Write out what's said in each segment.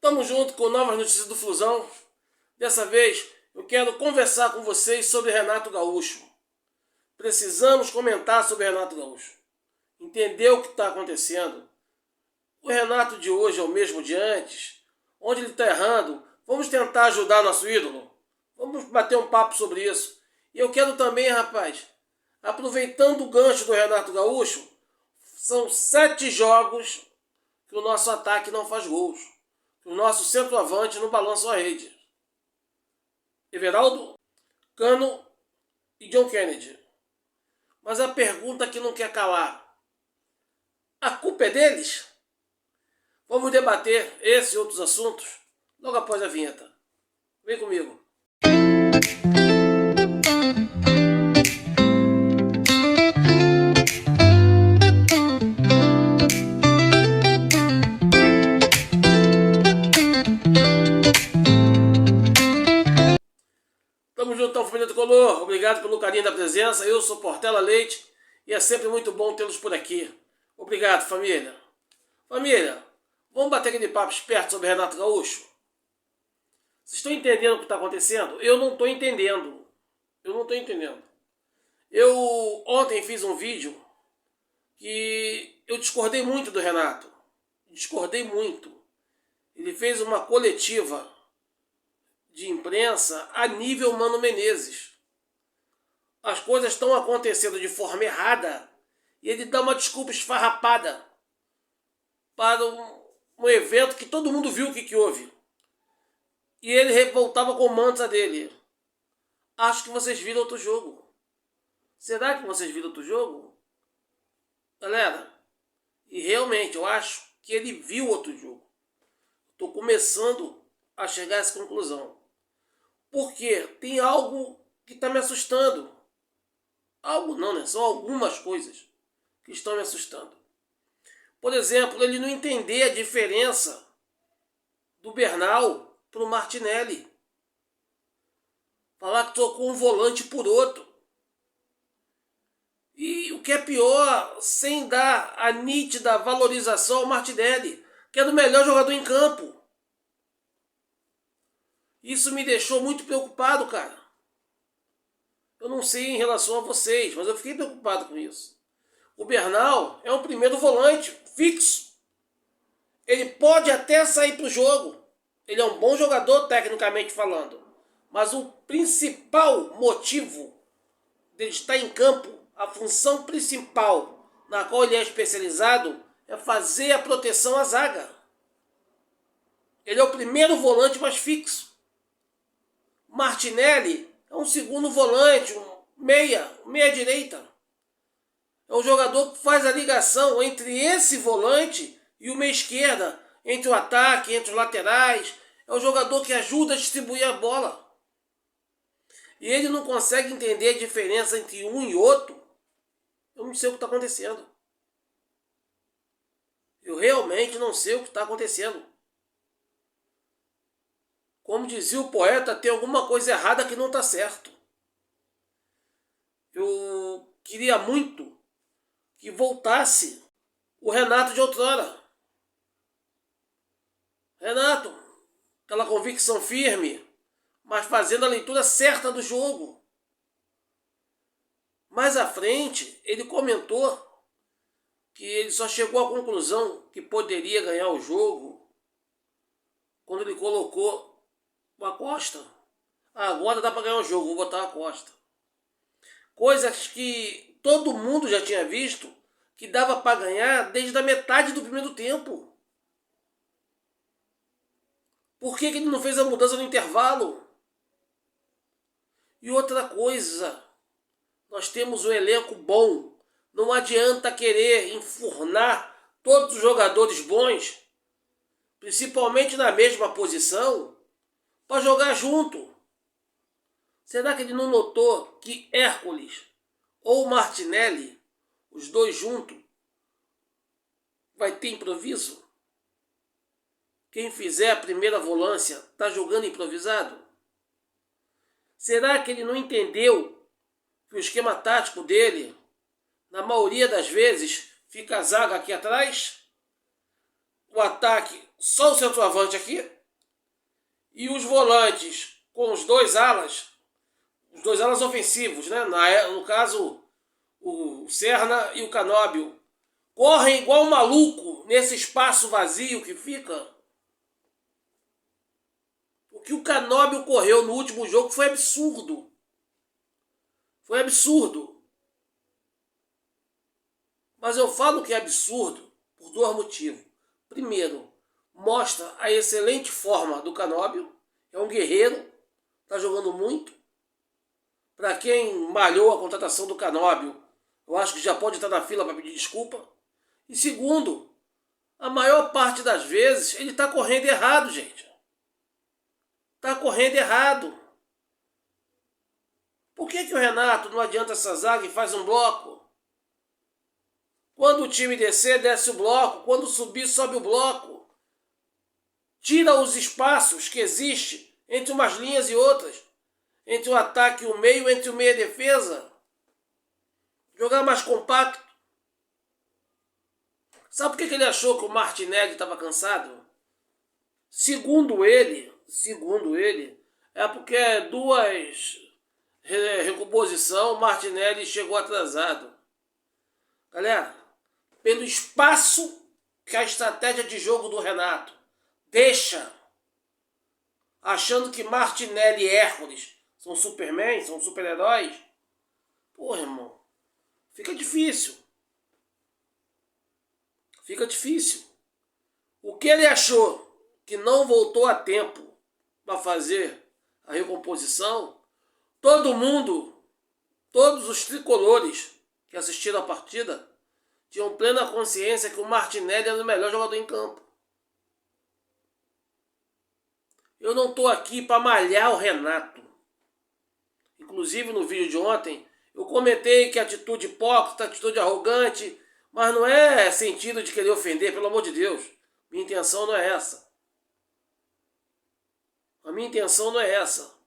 Tamo junto com novas notícias do Flusão. Dessa vez eu quero conversar com vocês sobre Renato Gaúcho. Precisamos comentar sobre Renato Gaúcho. Entender o que está acontecendo. O Renato de hoje é o mesmo de antes? Onde ele está errando? Vamos tentar ajudar nosso ídolo? Vamos bater um papo sobre isso. E eu quero também, rapaz, aproveitando o gancho do Renato Gaúcho, são 7 jogos que o nosso ataque não faz gols. Que o nosso centroavante não balança a rede. Everaldo, Cano e John Kennedy. Mas a pergunta que não quer calar: a culpa é deles? Vamos debater esse e outros assuntos logo após a vinheta. Vem comigo. Tamo junto, família Tricolor. Obrigado pelo carinho da presença. Eu sou Portela Leite e é sempre muito bom tê-los por aqui. Obrigado, família. Família, vamos bater aquele papo esperto sobre Renato Gaúcho? Vocês estão entendendo o que está acontecendo? Eu não estou entendendo. Eu ontem fiz um vídeo que eu discordei muito do Renato. Discordei muito. Ele fez uma coletiva de imprensa a nível Mano Menezes. As coisas estão acontecendo de forma errada e ele dá uma desculpa esfarrapada para um evento que todo mundo viu o que houve. E ele voltava com o mantra dele: acho que vocês viram outro jogo. Será que vocês viram outro jogo? Galera, e realmente eu acho que ele viu outro jogo. Estou começando a chegar a essa conclusão. Porque tem algo que está me assustando. Algo não, né? São algumas coisas que estão me assustando. Por exemplo, ele não entender a diferença do Bernal para o Martinelli. Falar que trocou um volante por outro. E o que é pior, sem dar a nítida valorização ao Martinelli, que é o melhor jogador em campo. Isso me deixou muito preocupado, cara. Eu não sei em relação a vocês, mas eu fiquei preocupado com isso. O Bernal é um primeiro volante fixo. Ele pode até sair para o jogo. Ele é um bom jogador, tecnicamente falando. Mas o principal motivo dele estar em campo, a função principal na qual ele é especializado, é fazer a proteção à zaga. Ele é o primeiro volante mais fixo. Martinelli é um segundo volante, um meia direita. É um jogador que faz a ligação entre esse volante e o meia esquerda, entre o ataque, entre os laterais. É um jogador que ajuda a distribuir a bola. E ele não consegue entender a diferença entre um e outro. Eu não sei o que está acontecendo. Eu realmente não sei o que está acontecendo. Como dizia o poeta, tem alguma coisa errada que não está certo. Eu queria muito que voltasse o Renato de outrora. Renato, aquela convicção firme, mas fazendo a leitura certa do jogo. Mais à frente, ele comentou que ele só chegou à conclusão que poderia ganhar o jogo quando ele colocou o Acosta. Agora dá para ganhar o jogo, vou botar o Acosta. Coisas que todo mundo já tinha visto que dava para ganhar desde a metade do primeiro tempo. Por que ele não fez a mudança no intervalo? E outra coisa, nós temos um elenco bom. Não adianta querer enfurnar todos os jogadores bons, principalmente na mesma posição, para jogar junto. Será que ele não notou que Hércules ou Martinelli, os dois juntos, vai ter improviso? Quem fizer a primeira volância está jogando improvisado? Será que ele não entendeu que o esquema tático dele, na maioria das vezes, fica a zaga aqui atrás, o ataque só o centroavante aqui e os volantes com os dois alas ofensivos, né? No caso, o Serna e o Canóbio, correm igual um maluco nesse espaço vazio que fica. O que o Canóbio correu no último jogo foi absurdo. Foi absurdo. Mas eu falo que é absurdo por dois motivos. Primeiro, mostra a excelente forma do Canóbio. É um guerreiro, está jogando muito. Para quem malhou a contratação do Canóbio, eu acho que já pode estar na fila para pedir desculpa. E segundo, a maior parte das vezes ele está correndo errado, gente. Está correndo errado. Por que o Renato não adianta essa zaga e faz um bloco? Quando o time descer, desce o bloco. Quando subir, sobe o bloco. Tira os espaços que existem entre umas linhas e outras. Entre o ataque e o meio, entre o meio e a defesa. Jogar mais compacto. Sabe por que ele achou que o Martinelli estava cansado? Segundo ele, é porque duas recomposição, o Martinelli chegou atrasado. Galera, pelo espaço que a estratégia de jogo do Renato deixa, achando que Martinelli e Hércules são Superman, são super-heróis, porra, irmão, fica difícil. Fica difícil. O que ele achou que não voltou a tempo para fazer a recomposição, todo mundo, todos os tricolores que assistiram a partida, tinham plena consciência que o Martinelli era o melhor jogador em campo. Eu não estou aqui para malhar o Renato. Inclusive no vídeo de ontem, eu comentei que atitude hipócrita, atitude arrogante, mas não é sentido de querer ofender, pelo amor de Deus. Minha intenção não é essa. A minha intenção não é essa.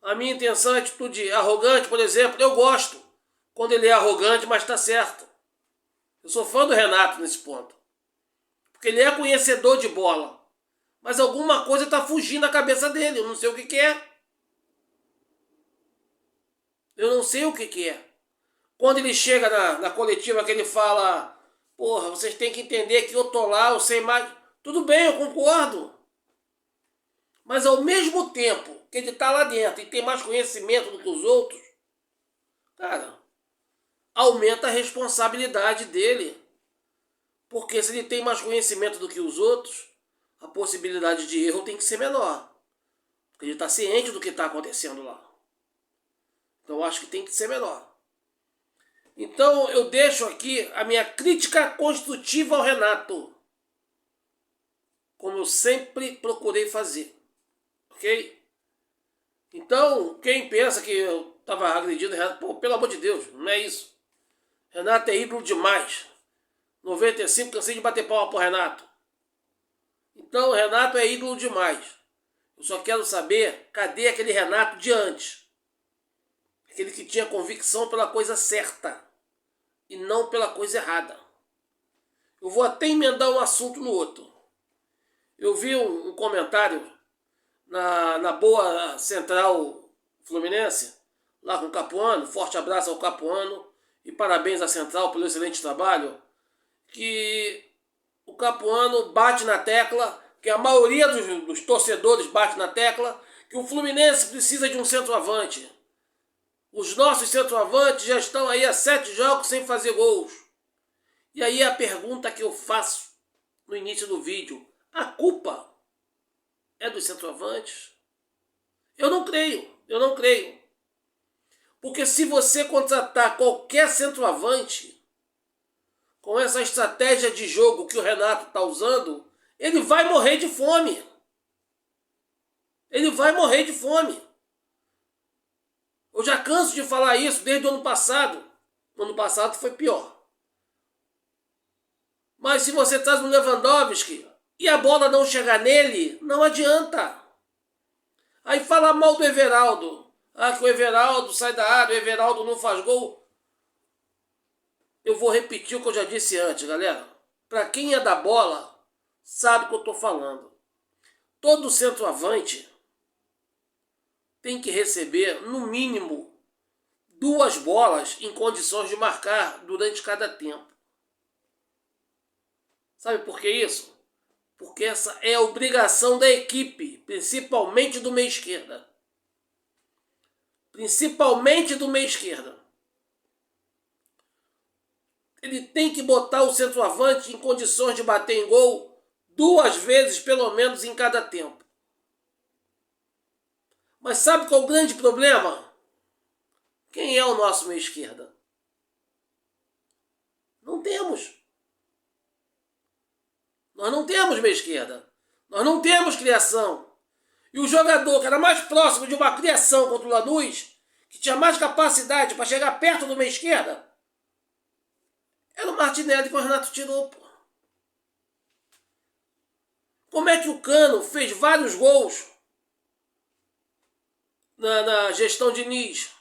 A minha intenção é atitude arrogante, por exemplo. Eu gosto quando ele é arrogante, mas está certo. Eu sou fã do Renato nesse ponto. Porque ele é conhecedor de bola. Mas alguma coisa está fugindo da cabeça dele. Eu não sei o que é. Eu não sei o que é. Quando ele chega na coletiva que ele fala, porra, vocês têm que entender que eu tô lá, eu sei mais. Tudo bem, eu concordo. Mas ao mesmo tempo que ele tá lá dentro e tem mais conhecimento do que os outros, cara, aumenta a responsabilidade dele. Porque se ele tem mais conhecimento do que os outros, a possibilidade de erro tem que ser menor. Porque ele está ciente do que está acontecendo lá. Então eu acho que tem que ser menor. Então eu deixo aqui a minha crítica construtiva ao Renato. Como eu sempre procurei fazer. Ok? Então, quem pensa que eu estava agredindo o Renato, pô, pelo amor de Deus, não é isso. Renato é ídolo demais. 95, cansei de bater palma pro Renato. Então, o Renato é ídolo demais. Eu só quero saber, cadê aquele Renato de antes? Aquele que tinha convicção pela coisa certa e não pela coisa errada. Eu vou até emendar um assunto no outro. Eu vi um comentário na boa Central Fluminense, lá com o Capuano. Forte abraço ao Capuano e parabéns à Central pelo excelente trabalho. Que o Capuano bate na tecla, que a maioria dos torcedores bate na tecla, que o Fluminense precisa de um centroavante. Os nossos centroavantes já estão aí há 7 jogos sem fazer gols. E aí a pergunta que eu faço no início do vídeo: a culpa é dos centroavantes? Eu não creio. Porque se você contratar qualquer centroavante com essa estratégia de jogo que o Renato está usando, ele vai morrer de fome. Ele vai morrer de fome. Eu já canso de falar isso desde o ano passado. No ano passado foi pior. Mas se você traz um Lewandowski e a bola não chegar nele, não adianta. Aí fala mal do Everaldo. Ah, que o Everaldo sai da área, o Everaldo não faz gol. Eu vou repetir o que eu já disse antes, galera. Para quem é da bola, sabe o que eu estou falando. todo centroavante tem que receber, no mínimo, 2 bolas em condições de marcar durante cada tempo. Sabe por que isso? Porque essa é a obrigação da equipe, principalmente do meio esquerda. Principalmente do meio esquerda. Ele tem que botar o centroavante em condições de bater em gol 2 vezes, pelo menos, em cada tempo. Mas sabe qual é o grande problema? Quem é o nosso meio esquerda? Não temos. Nós não temos meia esquerda. Nós não temos criação. E o jogador que era mais próximo de uma criação contra o Lanús, que tinha mais capacidade para chegar perto do meia esquerda, era o Martinelli que o Renato tirou. Pô. Como é que o Cano fez vários gols na gestão de Diniz?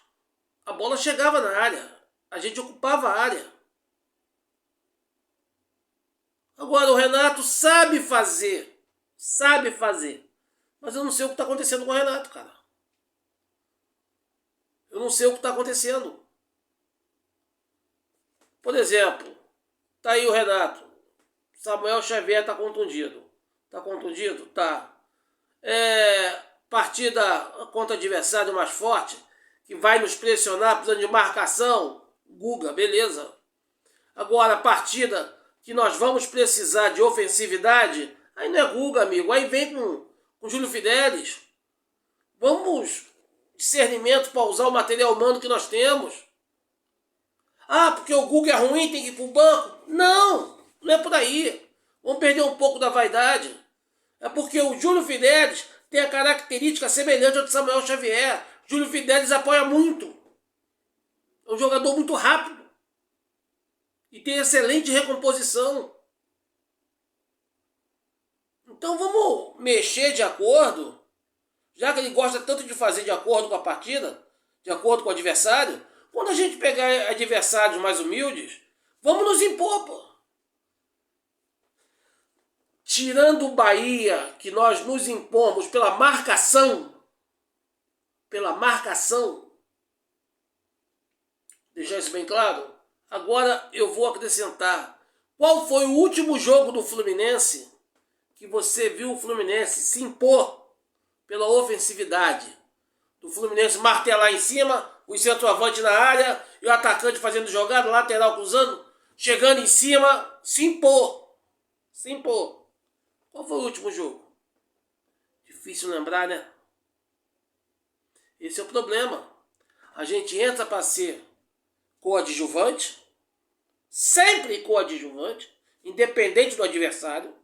A bola chegava na área. A gente ocupava a área. Agora o Renato sabe fazer. Sabe fazer. Mas eu não sei o que está acontecendo com o Renato, cara. Eu não sei o que está acontecendo. Por exemplo, tá aí o Renato. Samuel Xavier está contundido. Tá contundido? Tá. Partida contra adversário mais forte, que vai nos pressionar, precisando de marcação. Guga, beleza. Agora, partida que nós vamos precisar de ofensividade, aí não é Guga, amigo. Aí vem com Júlio Fidelis. Vamos discernimento para usar o material humano que nós temos. Ah, porque o Guga é ruim, tem que ir pro banco. Não, não é por aí. Vamos perder um pouco da vaidade. É porque o Júlio Fidelis tem a característica semelhante ao de Samuel Xavier. Júlio Fidelis apoia muito. É um jogador muito rápido. E tem excelente recomposição. Então vamos mexer de acordo. Já que ele gosta tanto de fazer de acordo com a partida, de acordo com o adversário, quando a gente pegar adversários mais humildes, vamos nos impor, pô. Tirando o Bahia, que nós nos impomos pela marcação, deixar isso bem claro, agora eu vou acrescentar. Qual foi o último jogo do Fluminense que você viu o Fluminense se impor pela ofensividade? Do Fluminense martelar em cima, o centroavante na área e o atacante fazendo jogada, lateral cruzando, chegando em cima, se impor. Se impor. Qual foi o último jogo? Difícil lembrar, né? Esse é o problema. A gente entra para ser coadjuvante, sempre coadjuvante, independente do adversário.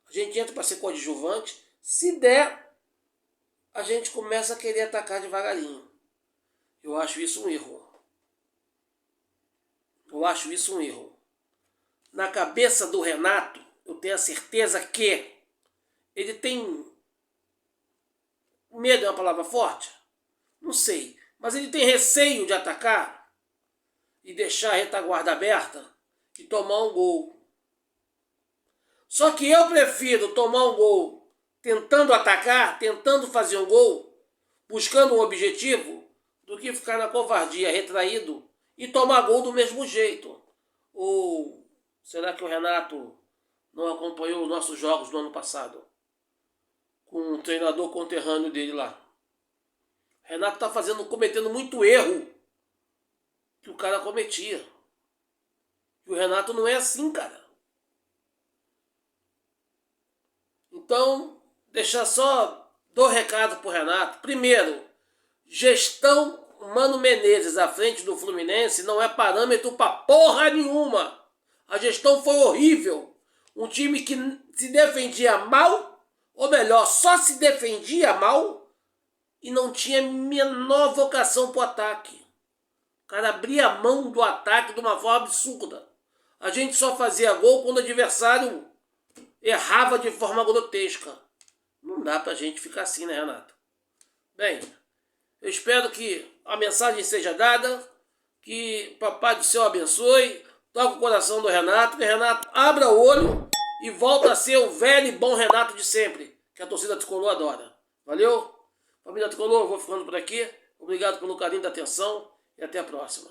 A gente entra para ser coadjuvante. Se der, a gente começa a querer atacar devagarinho. Eu acho isso um erro. Na cabeça do Renato, eu tenho a certeza que ele tem... Medo é uma palavra forte? Não sei. Mas ele tem receio de atacar e deixar a retaguarda aberta e tomar um gol. Só que eu prefiro tomar um gol tentando atacar, tentando fazer um gol, buscando um objetivo, do que ficar na covardia, retraído, e tomar gol do mesmo jeito. Ou será que o Renato não acompanhou os nossos jogos do ano passado? Com o treinador conterrâneo dele lá. Renato está cometendo muito erro que o cara cometia. E o Renato não é assim, cara. Então, deixar só 2 recados pro Renato. Primeiro, gestão Mano Menezes à frente do Fluminense não é parâmetro pra porra nenhuma. A gestão foi horrível. Um time que se defendia mal, ou melhor, só se defendia mal e não tinha menor vocação pro ataque. O cara abria a mão do ataque de uma forma absurda. A gente só fazia gol quando o adversário errava de forma grotesca. Não dá pra gente ficar assim, né, Renato? Bem, eu espero que a mensagem seja dada, que Papai do Céu abençoe, toque o coração do Renato, que o Renato abra o olho e volta a ser o velho e bom Renato de sempre. que a torcida tricolor adora. Valeu? Família Tricolor, vou ficando por aqui. Obrigado pelo carinho da atenção e até a próxima.